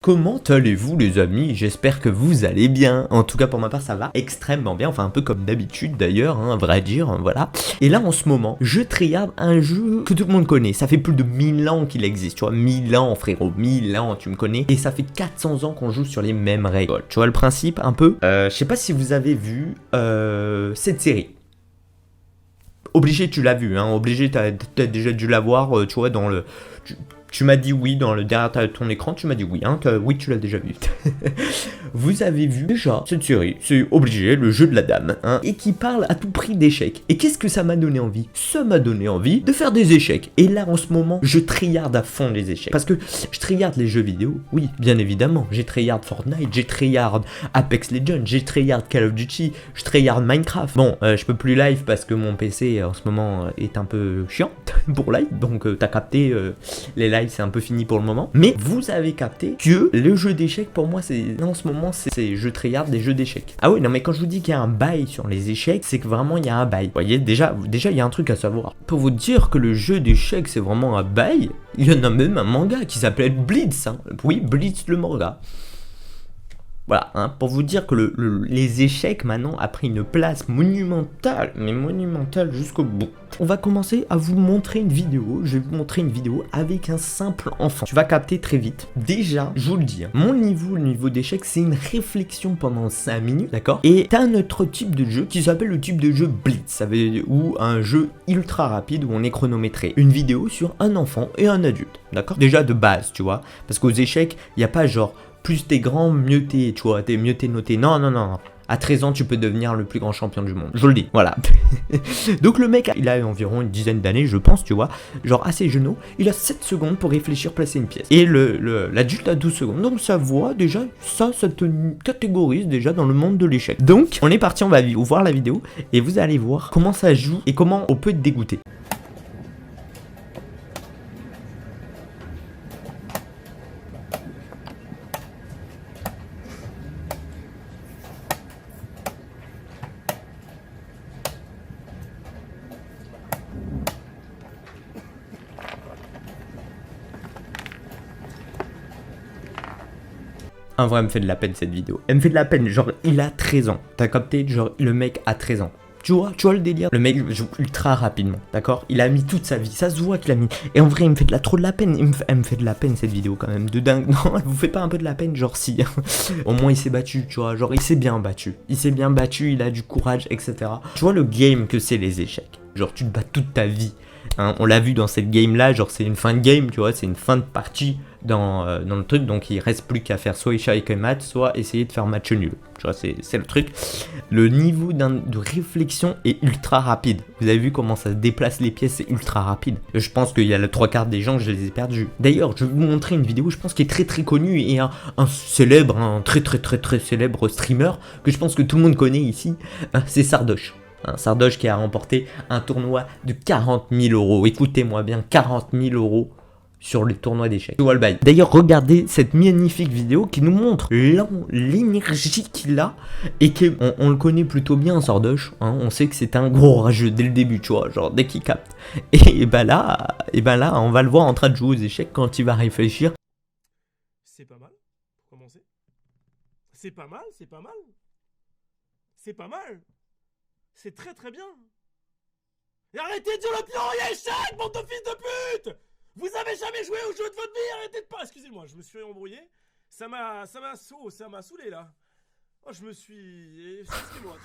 Comment allez-vous les amis? J'espère que vous allez bien. En tout cas pour ma part ça va extrêmement bien, enfin un peu comme d'habitude d'ailleurs, hein, à vrai dire, voilà. Et là en ce moment, je tryhard un jeu que tout le monde connaît. Ça fait plus de 1000 ans qu'il existe, tu vois, 1000 ans frérot, 1000 ans tu me connais. Et ça fait 400 ans qu'on joue sur les mêmes règles. Tu vois le principe un peu? Je sais pas si vous avez vu cette série. Obligé tu l'as vu, hein, obligé t'as déjà dû la voir, tu vois, dans le... Tu m'as dit oui dans le derrière ton écran, tu m'as dit oui, hein, oui tu l'as déjà vu. Vous avez vu déjà cette série, c'est obligé, le jeu de la dame, hein, et qui parle à tout prix d'échecs. Et qu'est-ce que ça m'a donné envie? Ça m'a donné envie de faire des échecs. Et là en ce moment, je tryhard à fond les échecs. Parce que je tryhard les jeux vidéo, oui, bien évidemment. J'ai tryhard Fortnite, j'ai tryhard Apex Legends, j'ai tryhard Call of Duty, je tryhard Minecraft. Bon, je peux plus live parce que mon PC en ce moment est un peu chiant pour live, donc t'as capté, les lives c'est un peu fini pour le moment. Mais vous avez capté que le jeu d'échecs pour moi c'est, en ce moment c'est je tryhard des jeux d'échecs. Ah oui non mais quand je vous dis qu'il y a un bail sur les échecs, c'est que vraiment il y a un bail. Vous voyez déjà il y a un truc à savoir. Pour vous dire que le jeu d'échecs c'est vraiment un bail, il y en a même un manga qui s'appelle Blitz, hein. Oui, Blitz le manga. Voilà, hein, pour vous dire que les échecs maintenant a pris une place monumentale, mais monumentale jusqu'au bout. On va commencer à vous montrer une vidéo, je vais vous montrer une vidéo avec un simple enfant. Tu vas capter très vite. Déjà, je vous le dis, hein, le niveau d'échecs, c'est une réflexion pendant 5 minutes, d'accord? Et t'as un autre type de jeu qui s'appelle le type de jeu Blitz, ça veut dire, ou un jeu ultra rapide où on est chronométré. Une vidéo sur un enfant et un adulte, d'accord? Déjà de base, tu vois, parce qu'aux échecs, il n'y a pas genre... Plus t'es grand, mieux t'es, tu vois, mieux t'es noté. Non, non, non. À 13 ans, tu peux devenir le plus grand champion du monde. Je le dis, voilà. Donc le mec, il a environ une dizaine d'années, je pense, tu vois. Genre assez jeune. Il a 7 secondes pour réfléchir, placer une pièce. Et l'adulte a 12 secondes. Donc ça voit déjà, ça te catégorise déjà dans le monde de l'échec. Donc, on est parti, on va voir la vidéo. Et vous allez voir comment ça joue et comment on peut être dégoûté. En vrai, elle me fait de la peine cette vidéo. Elle me fait de la peine, genre il a 13 ans. T'as capté, genre le mec a 13 ans. Tu vois le délire? Le mec joue ultra rapidement, d'accord? Il a mis toute sa vie, ça se voit qu'il a mis. Et en vrai, il me fait trop de la peine. Elle me fait de la peine cette vidéo quand même, de dingue. Non, elle vous fait pas un peu de la peine, genre si. Au moins il s'est battu, tu vois, genre il s'est bien battu. Il s'est bien battu, il a du courage, etc. Tu vois le game que c'est les échecs. Genre tu te bats toute ta vie. Hein, on l'a vu dans cette game là, genre c'est une fin de game, tu vois, c'est une fin de partie dans le truc, donc il reste plus qu'à faire soit échec et mat, soit essayer de faire match nul. Tu vois, c'est le truc. Le niveau de réflexion est ultra rapide. Vous avez vu comment ça se déplace les pièces, c'est ultra rapide. Je pense qu'il y a le 3/4 des gens, je les ai perdus. D'ailleurs, je vais vous montrer une vidéo, je pense qui est très connue et un célèbre, un très célèbre streamer que je pense que tout le monde connaît ici, c'est Sardoche. Sardoche qui a remporté un tournoi de 40 000 €. Écoutez-moi bien, 40 000 € sur le tournoi d'échecs. D'ailleurs, regardez cette magnifique vidéo qui nous montre l'énergie qu'il a et qu'on le connaît plutôt bien, Sardoche. Hein, on sait que c'est un gros rageux dès le début, tu vois, genre dès qu'il capte. Et ben là, on va le voir en train de jouer aux échecs quand il va réfléchir. C'est pas mal, pour commencer. C'est pas mal, c'est pas mal. C'est pas mal. C'est très bien. Et arrêtez de dire le pion et échec, bande de fils de pute! Vous avez jamais joué au jeu de votre vie, arrêtez de pas... Excusez-moi, je me suis embrouillé. Ça m'a saoulé là. Oh, je me suis... Excusez-moi,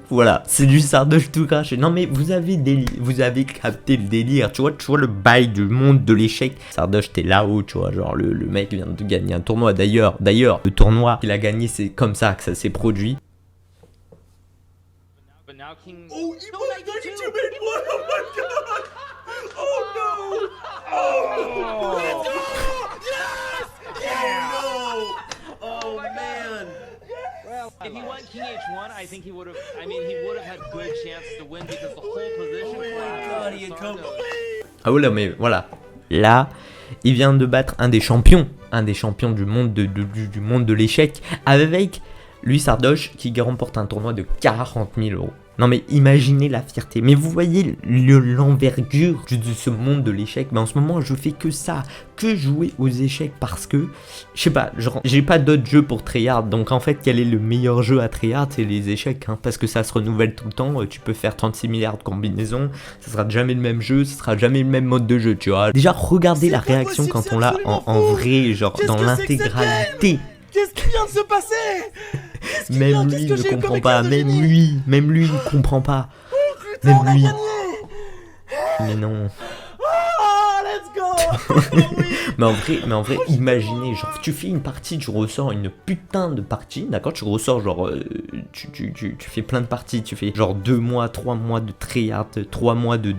Voilà, c'est du Sardoche tout craché. Non mais vous avez capté le délire, tu vois le bail du monde de l'échec. Sardoche t'es là-haut, tu vois, genre le mec vient de gagner un tournoi. D'ailleurs, le tournoi qu'il a gagné, c'est comme ça que ça s'est produit. Oh, he won 32 made one! Oh my god! Oh no! Oh! Let's go! Yes! Yeah! Oh no! Oh man! Well, if he won King H1, I think he would have. I mean, he would have had good chances to win because the whole position. Oh my god, he had come. Ah ouais, mais voilà. Là, il vient de battre un des champions du monde du monde de l'échec avec lui Sardoche qui remporte un tournoi de 40 000 €. Non mais imaginez la fierté. Mais vous voyez l'envergure de ce monde de l'échec. Mais en ce moment, je fais que ça, que jouer aux échecs parce que, je sais pas, j'ai pas d'autres jeux pour tryhard. Donc en fait, quel est le meilleur jeu à tryhard? C'est les échecs, hein, parce que ça se renouvelle tout le temps. Tu peux faire 36 milliards de combinaisons. Ça sera jamais le même jeu, ça sera jamais le même mode de jeu, tu vois. Déjà, regardez la réaction quand on l'a en vrai, genre dans l'intégralité. Qu'est-ce qui vient de se passer? Même lui ne comprend pas, même lui ne comprend pas. Putain, on a Même lui. gagné. Mais non. Oh, let's go. Oui. Mais en vrai, imaginez, genre, tu fais une partie, tu ressors une putain de partie, d'accord? Tu ressors, genre, tu fais plein de parties, tu fais, genre, 2 mois, 3 mois de tryhard, 3 mois de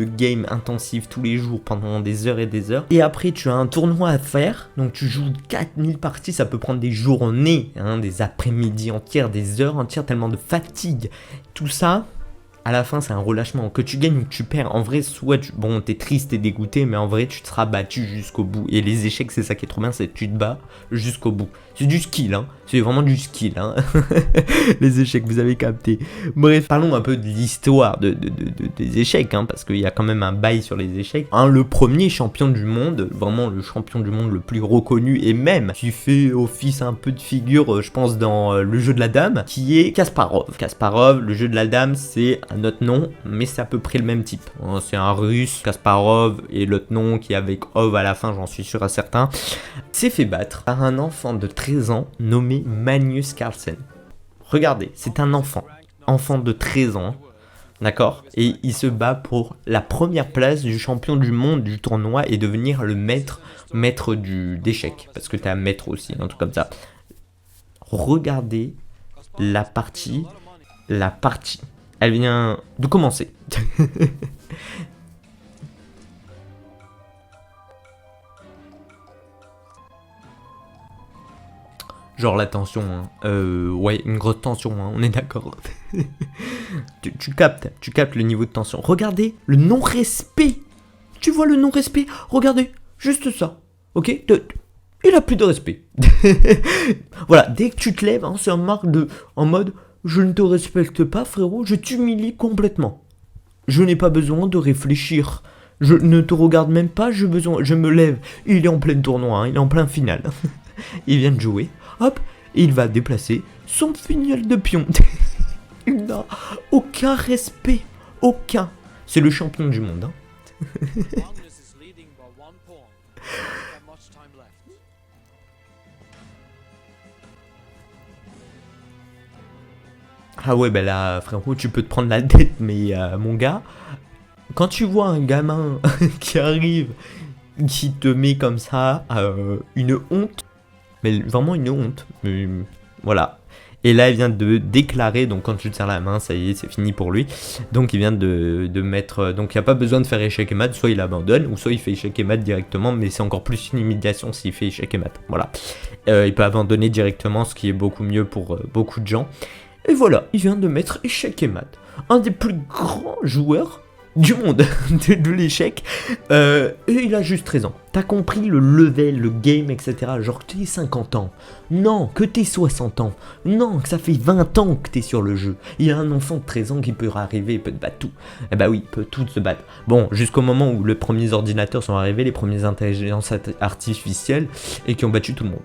game intensif tous les jours pendant des heures et des heures. Et après, tu as un tournoi à faire, donc tu joues 4000 parties, ça peut prendre des journées, hein, des après-midi entières, des heures entières, tellement de fatigue. Tout ça... À la fin, c'est un relâchement. Que tu gagnes ou que tu perds, en vrai, soit bon, t'es triste, t'es dégoûté, mais en vrai, tu te seras battu jusqu'au bout. Et les échecs, c'est ça qui est trop bien, c'est que tu te bats jusqu'au bout. C'est du skill, hein. C'est vraiment du skill, hein. Les échecs, vous avez capté. Bref, parlons un peu de l'histoire des échecs, hein, parce qu'il y a quand même un bail sur les échecs. Hein, le premier champion du monde, vraiment le champion du monde le plus reconnu, et même qui fait office un peu de figure, je pense, dans le jeu de la dame, qui est Kasparov. Kasparov, le jeu de la dame, c'est un autre nom, mais c'est à peu près le même type. Hein, c'est un russe, Kasparov, et l'autre nom qui est avec Ov à la fin, j'en suis sûr à certain, s'est fait battre par un enfant de 13 ans nommé Magnus Carlsen. Regardez, c'est un enfant de 13 ans, d'accord? Et il se bat pour la première place du champion du monde du tournoi et devenir le maître d'échecs, parce que t'es un maître aussi, un truc comme ça. Regardez la partie, elle vient de commencer. Genre la tension, hein. Ouais, une grosse tension, hein, on est d'accord. tu captes le niveau de tension. Regardez le non-respect. Tu vois le non-respect? Regardez, juste ça, ok? Il a plus de respect. Voilà, dès que tu te lèves, hein, c'est un marque en mode, je ne te respecte pas, frérot, je t'humilie complètement. Je n'ai pas besoin de réfléchir. Je ne te regarde même pas, je me lève. Il est en plein tournoi, hein, il est en plein final. Il vient de jouer. Hop, et il va déplacer son finial de pion. Il n'a aucun respect. Aucun. C'est le champion du monde. Hein. Ah ouais, bah là, frérot, tu peux te prendre la tête, mais mon gars, quand tu vois un gamin qui arrive, qui te met comme ça, une honte, mais vraiment une honte, mais voilà. Et là, il vient de déclarer, donc quand tu te serres la main, ça y est, c'est fini pour lui. Donc il vient de mettre, donc il n'y a pas besoin de faire échec et mat, soit il abandonne, ou soit il fait échec et mat directement, mais c'est encore plus une humiliation s'il fait échec et mat, voilà. Il peut abandonner directement, ce qui est beaucoup mieux pour beaucoup de gens. Et voilà, il vient de mettre échec et mat. Un des plus grands joueurs du monde de l'échec. Et il a juste 13 ans. T'as compris le level, le game, etc. Genre que t'es 50 ans. Non, que t'es 60 ans. Non, que ça fait 20 ans que t'es sur le jeu. Il y a un enfant de 13 ans qui peut arriver et peut te battre tout. Eh bah oui, il peut tout se battre. Bon, jusqu'au moment où les premiers ordinateurs sont arrivés, les premières intelligences artificielles, et qui ont battu tout le monde.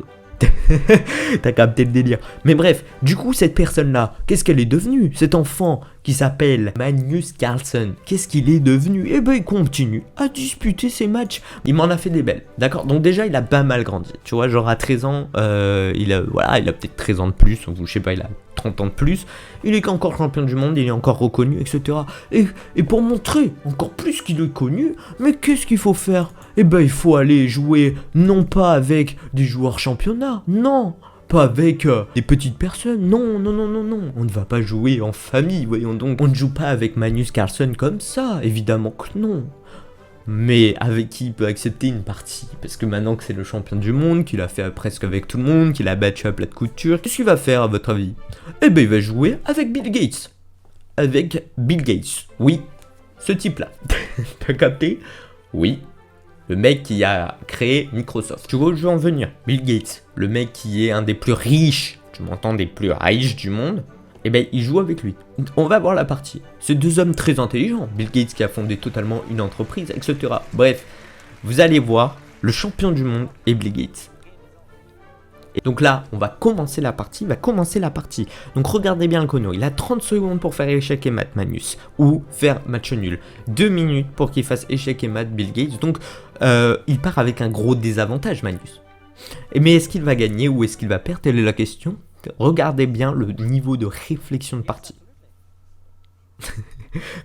T'as capté le délire. Mais bref, du coup, cette personne-là, qu'est-ce qu'elle est devenue? Cet enfant qui s'appelle Magnus Carlsen, qu'est-ce qu'il est devenu? Eh ben, il continue à disputer ses matchs. Il m'en a fait des belles, d'accord? Donc déjà, il a pas mal grandi. Tu vois, genre à 13 ans, il a peut-être 13 ans de plus, ou je sais pas, il a 30 ans de plus. Il est encore champion du monde, il est encore reconnu, etc. Et pour montrer encore plus qu'il est connu, mais qu'est-ce qu'il faut faire? Eh ben, il faut aller jouer non pas avec des joueurs championnats, non, pas avec des petites personnes, non. On ne va pas jouer en famille, voyons donc. On ne joue pas avec Magnus Carlsen comme ça, évidemment que non. Mais avec qui il peut accepter une partie? Parce que maintenant que c'est le champion du monde, qu'il a fait presque avec tout le monde, qu'il a battu à plat de couture, qu'est-ce qu'il va faire à votre avis? Eh ben, il va jouer avec Bill Gates. Avec Bill Gates, oui, ce type-là. T'as capté? Oui. Le mec qui a créé Microsoft. Tu vois où je veux en venir? Bill Gates, le mec qui est un des plus riches, tu m'entends, des plus riches du monde, et ben il joue avec lui. On va voir la partie. C'est deux hommes très intelligents. Bill Gates qui a fondé totalement une entreprise, etc. Bref, vous allez voir le champion du monde et Bill Gates. Et donc là, on va commencer la partie, Donc regardez bien le chrono, il a 30 secondes pour faire échec et mat Magnus, ou faire match nul. 2 minutes pour qu'il fasse échec et mat Bill Gates, donc il part avec un gros désavantage Magnus. Mais est-ce qu'il va gagner ou est-ce qu'il va perdre? Telle est la question. Regardez bien le niveau de réflexion de partie.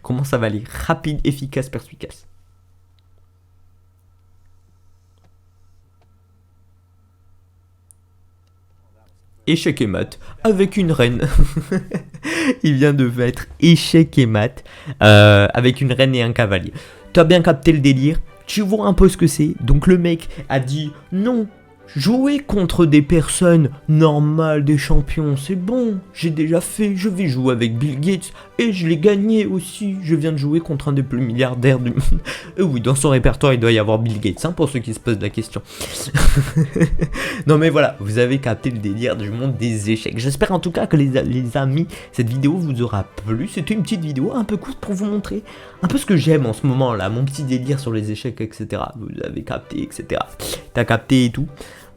Comment ça va aller? Rapide, efficace, perspicace. Échec et mat avec une reine. Il vient de mettre échec et mat avec une reine et un cavalier. Tu as bien capté le délire? Tu vois un peu ce que c'est? Donc le mec a dit non. Jouer contre des personnes normales, des champions, c'est bon, j'ai déjà fait, je vais jouer avec Bill Gates et je l'ai gagné aussi, je viens de jouer contre un des plus milliardaires du monde. Et oui, dans son répertoire, il doit y avoir Bill Gates, hein, pour ceux qui se posent la question. Non mais voilà, vous avez capté le délire du monde des échecs. J'espère en tout cas que les amis, cette vidéo vous aura plu. C'était une petite vidéo un peu courte pour vous montrer un peu ce que j'aime en ce moment là, mon petit délire sur les échecs, etc. Vous avez capté, etc. T'as capté et tout.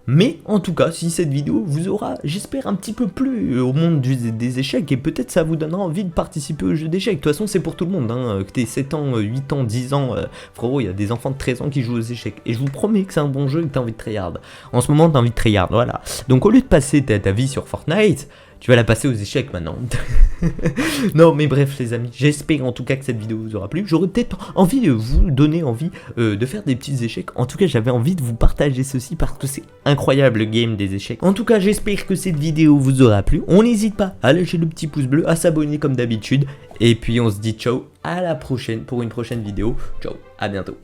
Mais en tout cas, si cette vidéo vous aura, j'espère, un petit peu plu au monde des échecs, et peut-être ça vous donnera envie de participer au jeu d'échecs. De toute façon, c'est pour tout le monde, hein. Que t'aies 7 ans, 8 ans, 10 ans, frérot, il y a des enfants de 13 ans qui jouent aux échecs. Et je vous promets que c'est un bon jeu et que t'as envie de tryhard. En ce moment, t'as envie de tryhard, voilà. Donc au lieu de passer ta vie sur Fortnite, tu vas la passer aux échecs maintenant. Non mais bref les amis, j'espère en tout cas que cette vidéo vous aura plu. J'aurais peut-être envie de vous donner envie de faire des petits échecs. En tout cas j'avais envie de vous partager ceci parce que c'est incroyable le game des échecs. En tout cas j'espère que cette vidéo vous aura plu. On n'hésite pas à lâcher le petit pouce bleu, à s'abonner comme d'habitude. Et puis on se dit ciao, à la prochaine pour une prochaine vidéo. Ciao, à bientôt.